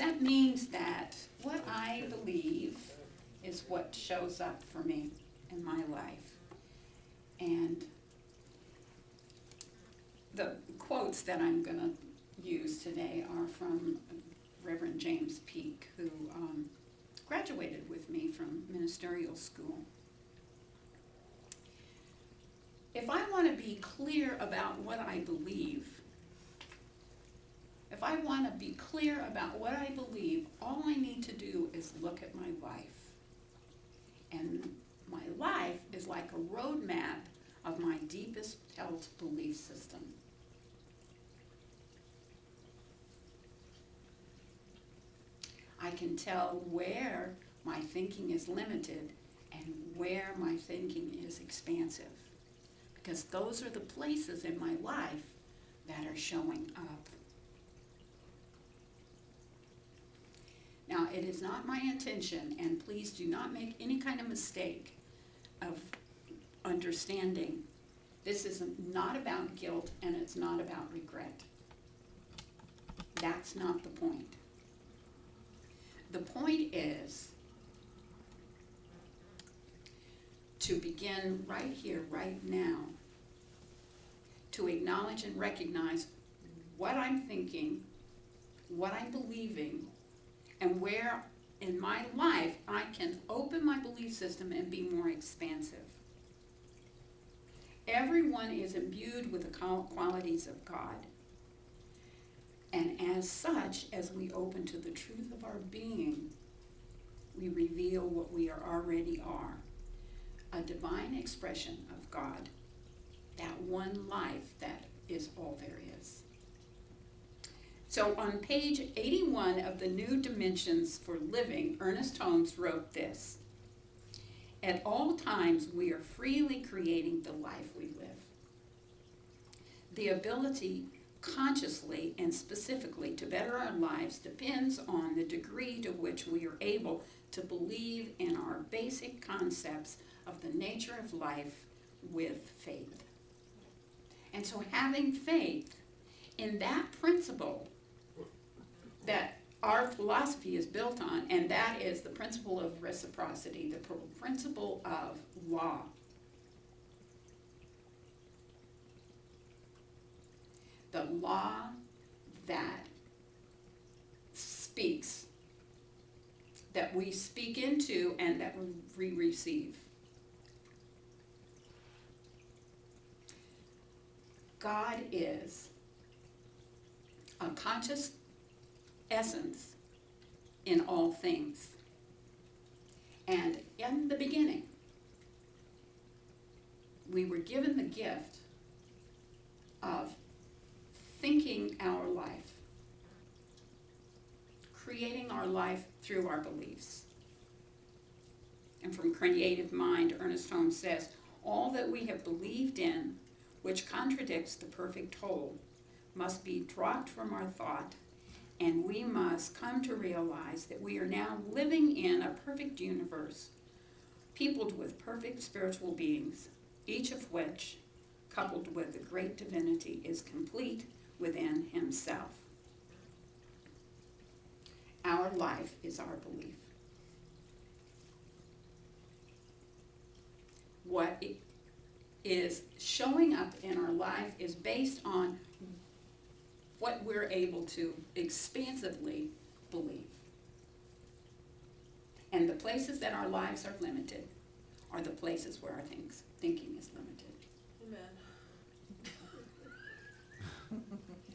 that means that what I believe is what shows up for me in my life. And the quotes that I'm going to use today are from Reverend James Peake, who graduated with me from ministerial school. If I want to be clear about what I believe, if I want to be clear about what I believe, all I need to do is look at my life. And my life is like a roadmap of my deepest held belief system. I can tell where my thinking is limited and where my thinking is expansive, because those are the places in my life that are showing up. Now, it is not my intention, and please do not make any kind of mistake of understanding. This is not about guilt, and it's not about regret. That's not the point. The point is to begin right here, right now, to acknowledge and recognize what I'm thinking, what I'm believing, and where in my life I can open my belief system and be more expansive. Everyone is imbued with the qualities of God. And as such, as we open to the truth of our being, we reveal what we already are, a divine expression of God, that one life that is all there is. So on page 81 of the New Dimensions for Living, Ernest Holmes wrote this: "At all times we are freely creating the life we live. The ability consciously and specifically to better our lives depends on the degree to which we are able to believe in our basic concepts of the nature of life with faith." And so having faith in that principle that our philosophy is built on, and that is the principle of reciprocity, the principle of law. The law that speaks, that we speak into and that we receive. God is a conscious essence in all things. And in the beginning, we were given the gift of thinking our life, creating our life through our beliefs. And from Creative Mind, Ernest Holmes says, "All that we have believed in, which contradicts the perfect whole, must be dropped from our thought, and we must come to realize that we are now living in a perfect universe, peopled with perfect spiritual beings, each of which, coupled with the great divinity, is complete within himself." Our life is our belief. What is showing up in our life is based on what we're able to expansively believe. And the places that our lives are limited are the places where our thinking is limited. Amen.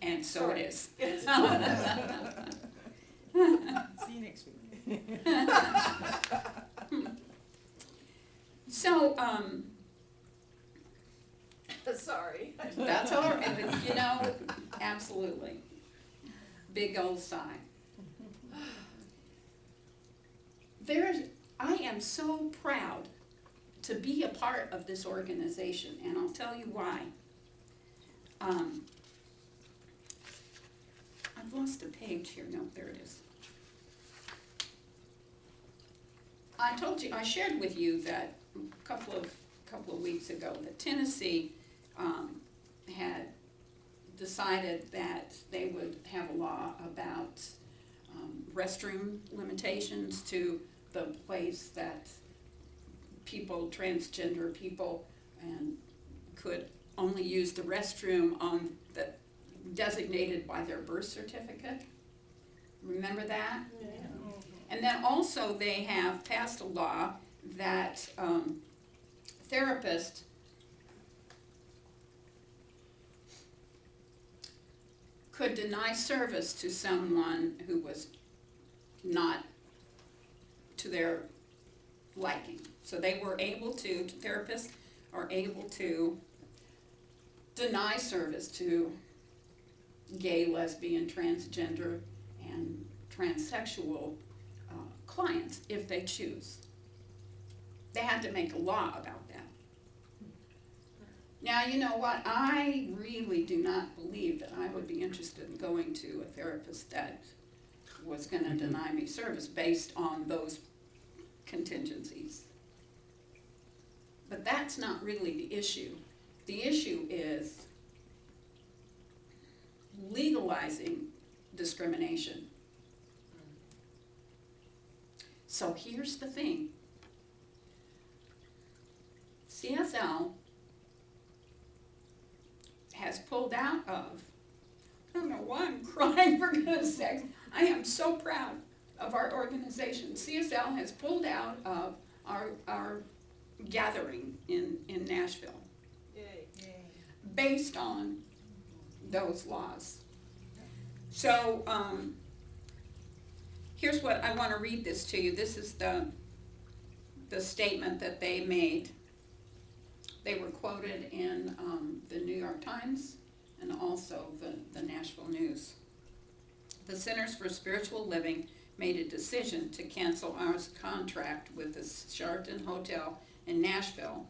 And so it is. See you next week. So, Sorry. that's all right, absolutely. Big old sigh. I am so proud to be a part of this organization, and I'll tell you why. I've lost a page here. No, there it is. I shared with you that a couple of weeks ago that Tennessee had decided that they would have a law about restroom limitations to the place that people, transgender people, and could only use the restroom on the designated by their birth certificate. Remember that? Yeah. And then also they have passed a law that therapists could deny service to someone who was not to their liking. So they were able to, therapists are able to deny service to gay, lesbian, transgender, and transsexual clients if they choose. They had to make a law about that. Now, you know what? I really do not believe that I would be interested in going to a therapist that was going to deny me service based on those contingencies. But that's not really the issue. The issue is legalizing discrimination. So here's the thing. CSL has pulled out of, I don't know why I'm crying, for goodness sakes. I am so proud of our organization. CSL has pulled out of our gathering in Nashville Yay. based on those laws. So here's what I want to read this to you. This is the statement that they made. They were quoted in the New York Times and also the Nashville News. The Centers for Spiritual Living made a decision to cancel our contract with the Sheraton Hotel in Nashville,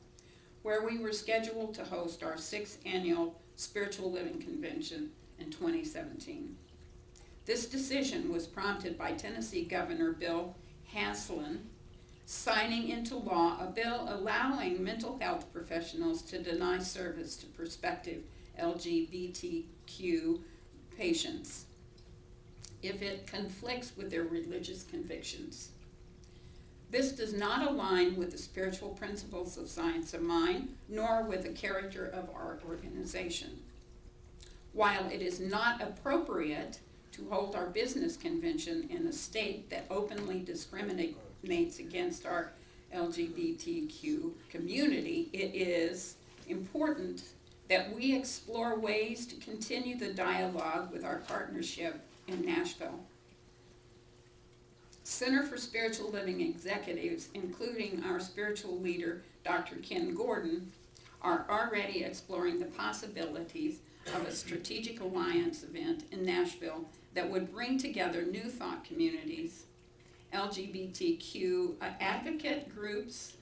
where we were scheduled to host our 6th annual Spiritual Living Convention in 2017. This decision was prompted by Tennessee Governor Bill Haslam signing into law a bill allowing mental health professionals to deny service to prospective LGBTQ patients if it conflicts with their religious convictions. This does not align with the spiritual principles of Science of Mind, nor with the character of our organization. While it is not appropriate to hold our business convention in a state that openly discriminates against our LGBTQ community, it is important that we explore ways to continue the dialogue with our partnership in Nashville. Center for Spiritual Living executives, including our spiritual leader, Dr. Ken Gordon, are already exploring the possibilities of a strategic alliance event in Nashville that would bring together new thought communities, LGBTQ advocate groups,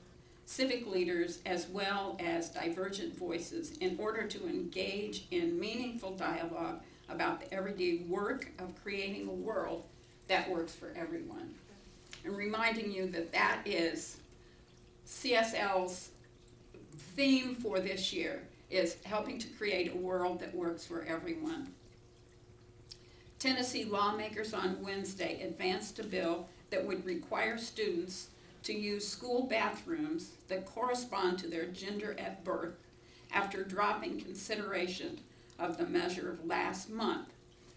civic leaders, as well as divergent voices in order to engage in meaningful dialogue about the everyday work of creating a world that works for everyone. And reminding you that that is CSL's theme for this year, is helping to create a world that works for everyone. Tennessee lawmakers on Wednesday advanced a bill that would require students to use school bathrooms that correspond to their gender at birth after dropping consideration of the measure last month.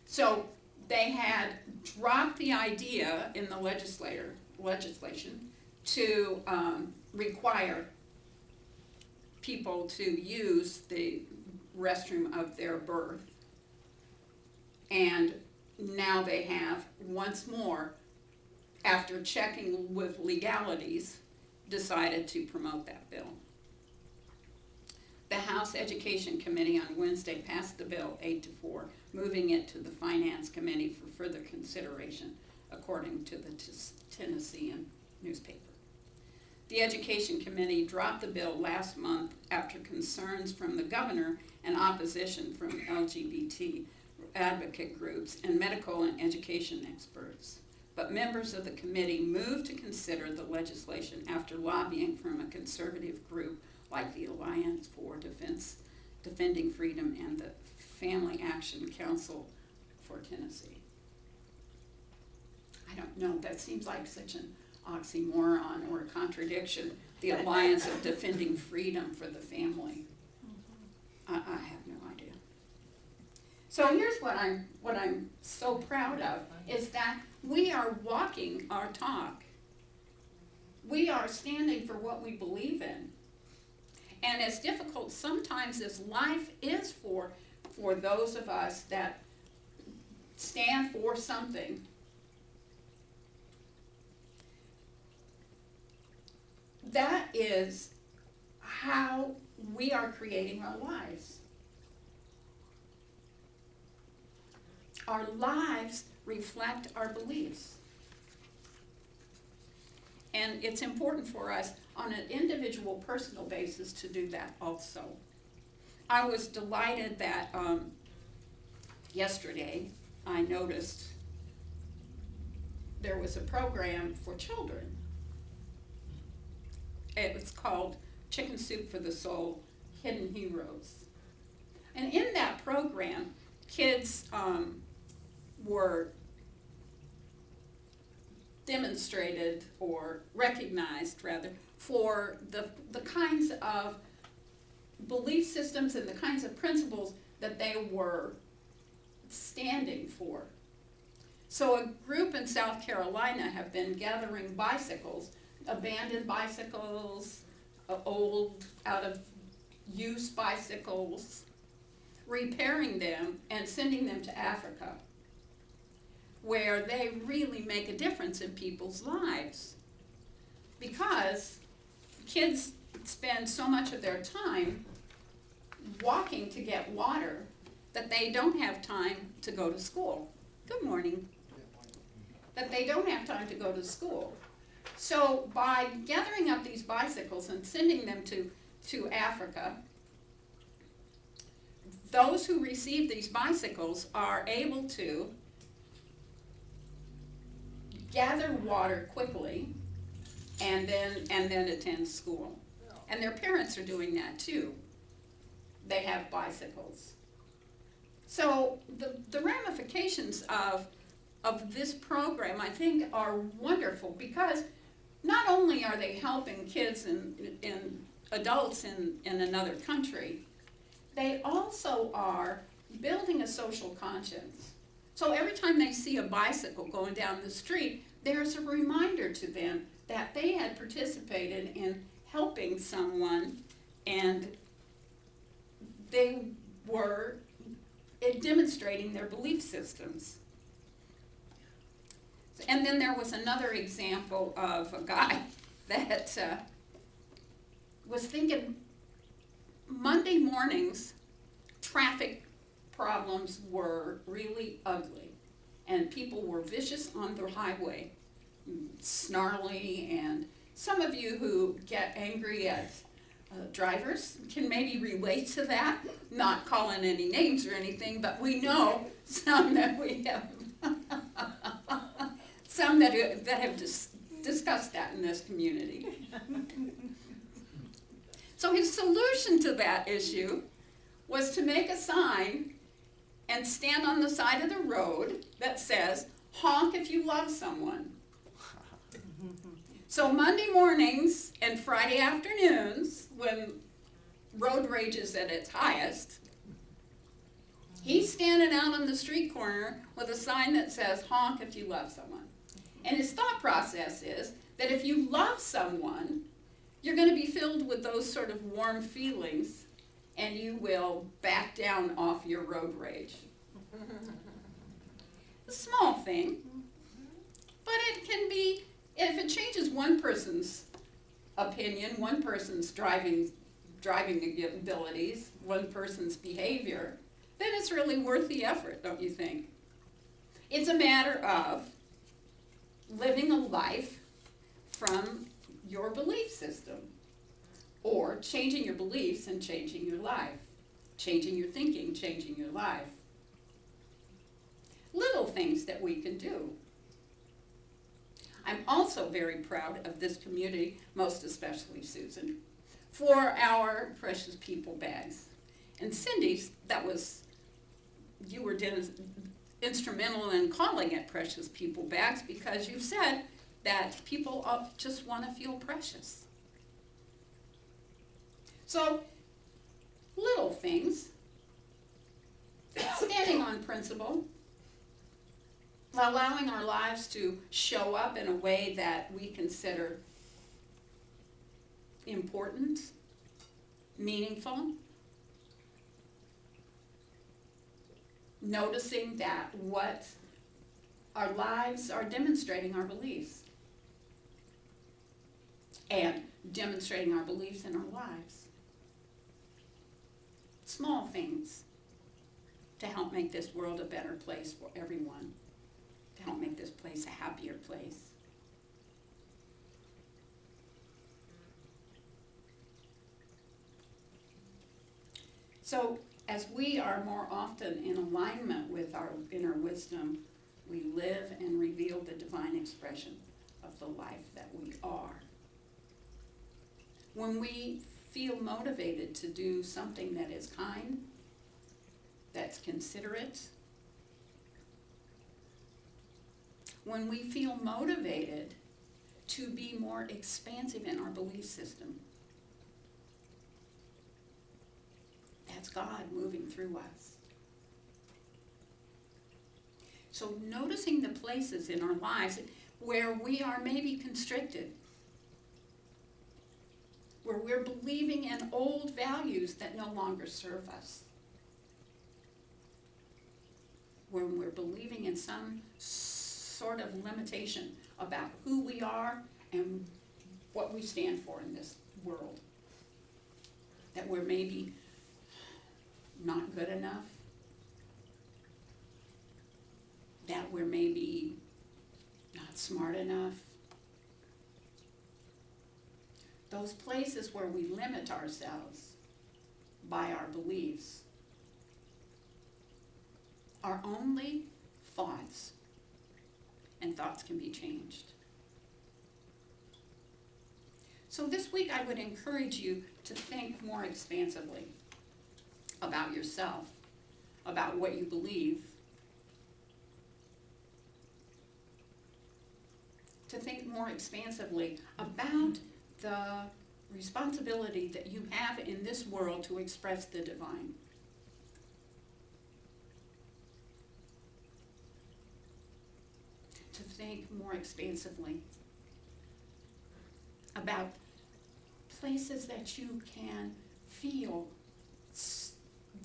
So they had dropped the idea in the legislation to require people to use the restroom of their birth. And now they have, once more, after checking with legalities, decided to promote that bill. The House Education Committee on Wednesday passed the bill 8-4, moving it to the Finance Committee for further consideration, according to the Tennessean newspaper. The Education Committee dropped the bill last month after concerns from the governor and opposition from LGBT advocate groups and medical and education experts. But members of the committee moved to consider the legislation after lobbying from a conservative group like the Alliance for Defending Freedom and the Family Action Council for Tennessee. I don't no, that seems like such an oxymoron or a contradiction. The Alliance of Defending Freedom for the Family. I have no idea. So here's what I'm so proud of, is that we are walking our talk. We are standing for what we believe in. And as difficult sometimes as life is for those of us that stand for something, that is how we are creating our lives. Our lives reflect our beliefs. And it's important for us on an individual, personal basis to do that also. I was delighted that yesterday I noticed there was a program for children. It was called Chicken Soup for the Soul, Hidden Heroes. And in that program, kids were demonstrated or recognized rather for the kinds of belief systems and the kinds of principles that they were standing for. So a group in South Carolina have been gathering bicycles, abandoned bicycles, old, out of use bicycles, repairing them and sending them to Africa, where they really make a difference in people's lives. Because kids spend so much of their time walking to get water that they don't have time to go to school. Good morning. That they don't have time to go to school. So by gathering up these bicycles and sending them to Africa, those who receive these bicycles are able to gather water quickly and then attend school. And their parents are doing that too. They have bicycles. So the ramifications of this program, I think, are wonderful, because not only are they helping kids and adults in another country, they also are building a social conscience. So every time they see a bicycle going down the street, there's a reminder to them that they had participated in helping someone, and they were demonstrating their belief systems. And then there was another example of a guy that was thinking Monday mornings traffic problems were really ugly, and people were vicious on the highway, snarly, and some of you who get angry at drivers can maybe relate to that, not calling any names or anything, but we know some that we have some that have discussed that in this community. So his solution to that issue was to make a sign and stand on the side of the road that says, "Honk if you love someone." So Monday mornings and Friday afternoons, when road rage is at its highest, he's standing out on the street corner with a sign that says, "Honk if you love someone." And his thought process is that if you love someone, you're going to be filled with those sort of warm feelings, and you will back down off your road rage. A small thing, but it can be, if it changes one person's opinion, one person's driving abilities, one person's behavior, then it's really worth the effort, don't you think? It's a matter of living a life from your belief system, or changing your beliefs and changing your life, changing your thinking, changing your life. Little things that we can do. I'm also very proud of this community, most especially Susan, for our Precious People bags. And Cindy's, you were instrumental in calling it Precious People Bags, because you've said that people just want to feel precious. So, little things, standing on principle, allowing our lives to show up in a way that we consider important, meaningful, noticing that what our lives are demonstrating our beliefs, and demonstrating our beliefs in our lives. Small things to help make this world a better place for everyone, to help make this place a happier place. So, as we are more often in alignment with our inner wisdom, we live and reveal the divine expression of the life that we are. When we feel motivated to do something that is kind, that's considerate, when we feel motivated to be more expansive in our belief system, that's God moving through us. So noticing the places in our lives where we are maybe constricted, where we're believing in old values that no longer serve us, when we're believing in some sort of limitation about who we are and what we stand for in this world, that we're maybe not good enough, that we're maybe not smart enough. Those places where we limit ourselves by our beliefs are only thoughts, and thoughts can be changed. So this week I would encourage you to think more expansively about yourself, about what you believe, to think more expansively about the responsibility that you have in this world to express the divine. To think more expansively about places that you can feel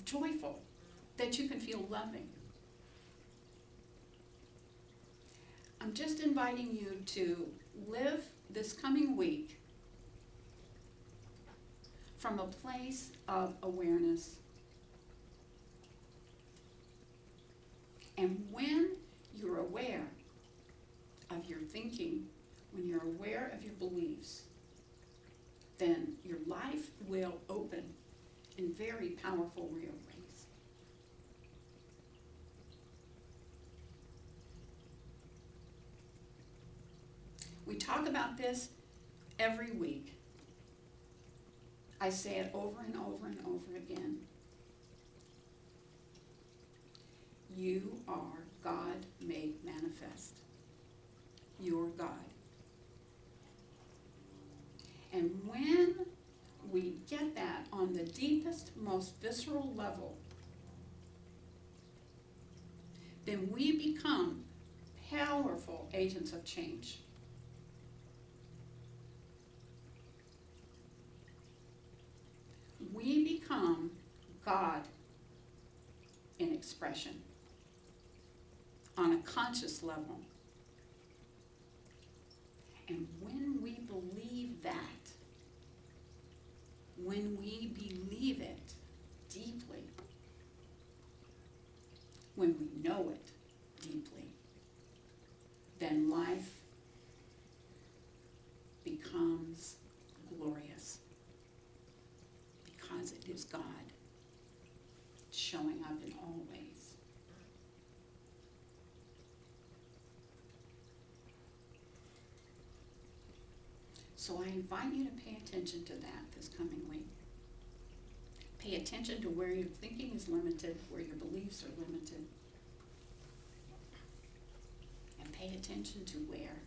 joyful, that you can feel loving. I'm just inviting you to live this coming week from a place of awareness. And when you're aware of your thinking, when you're aware of your beliefs, then your life will open in very powerful, real ways. We talk about this every week. I say it over and over and over again. You are God made manifest. You're God. And when we get that on the deepest, most visceral level, then we become powerful agents of change. We become God in expression on a conscious level. And when we believe that, when we believe it deeply, when we know it deeply, then life becomes glorious, because it is God showing up in all ways. So I invite you to pay attention to that this coming week. Pay attention to where your thinking is limited, where your beliefs are limited. pay attention to where.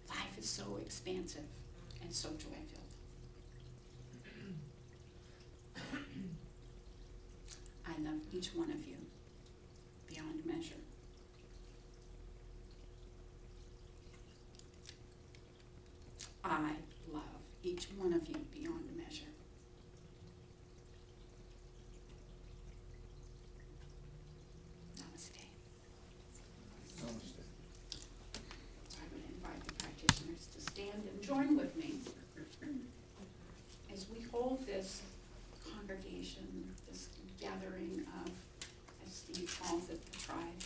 Life is so expansive and so joy-filled. I love each one of you beyond measure. I love each one of you beyond measure. Namaste. Namaste. So I would invite the practitioners to stand and join with me as we hold this congregation, this gathering of, as Steve calls it, the tribe.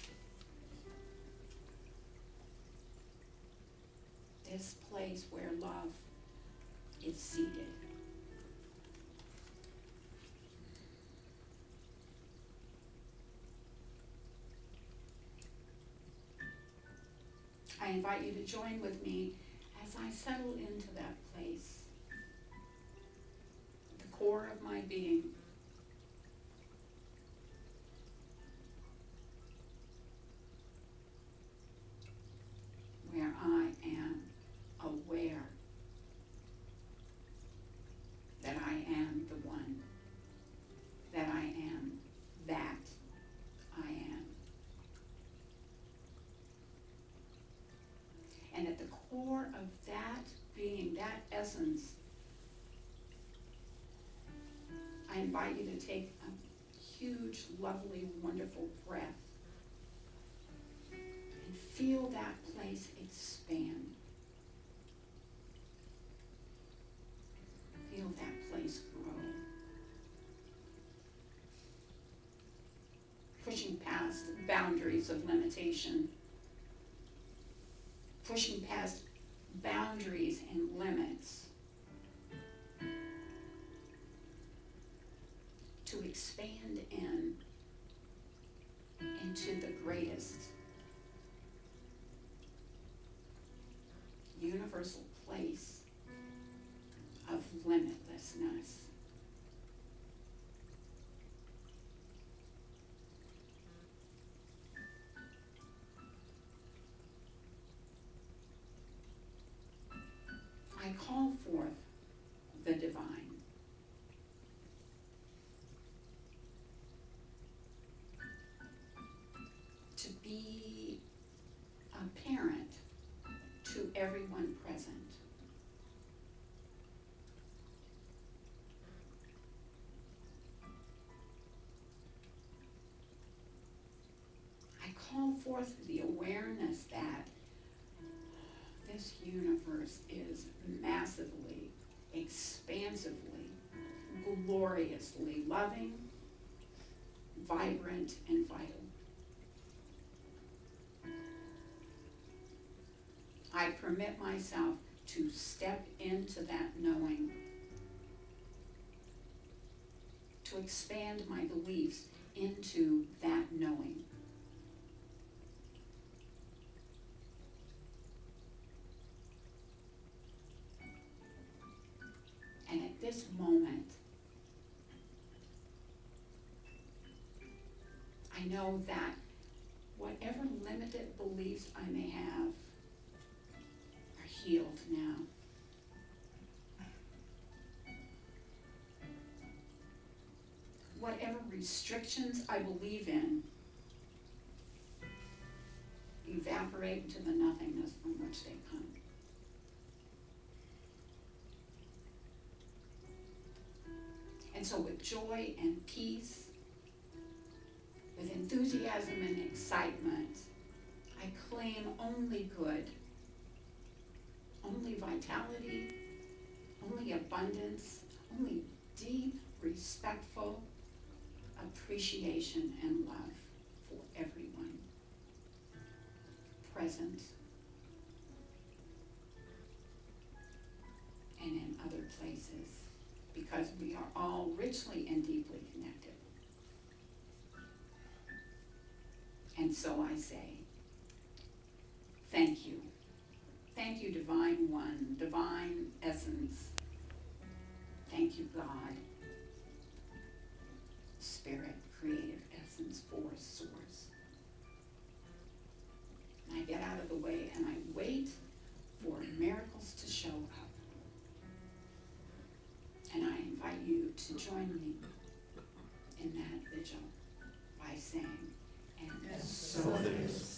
This place where love is seated. I invite you to join with me as I settle into that place, the core of my being. Where I am aware that I am the one, that I am that I am. And at the core of that being, that essence, I invite you to take a huge, lovely, wonderful breath and feel that place expand. Feel that place grow. Pushing past boundaries of limitation. Pushing past boundaries and limits. To expand into the greatest universal place of limitlessness. I call forth the divine. To be apparent to everyone present. I call forth the awareness that this universe is massively, expansively, gloriously loving, vibrant, and vital. I permit myself to step into that knowing, to expand my beliefs into that knowing. And at this moment, I know that whatever limited beliefs I may have are healed now. Whatever restrictions I believe in evaporate into the nothingness from which they come. And so with joy and peace, with enthusiasm and excitement, I claim only good, only vitality, only abundance, only deep, respectful appreciation and love for everyone present and in other places, because we are all richly and deeply connected. And so I say, thank you. Thank you, Divine One, Divine Essence. Thank you, God, Spirit, Creative Essence, Force, Source. wait for miracles to show up. And I invite you to join me in that vigil by saying, and so it is.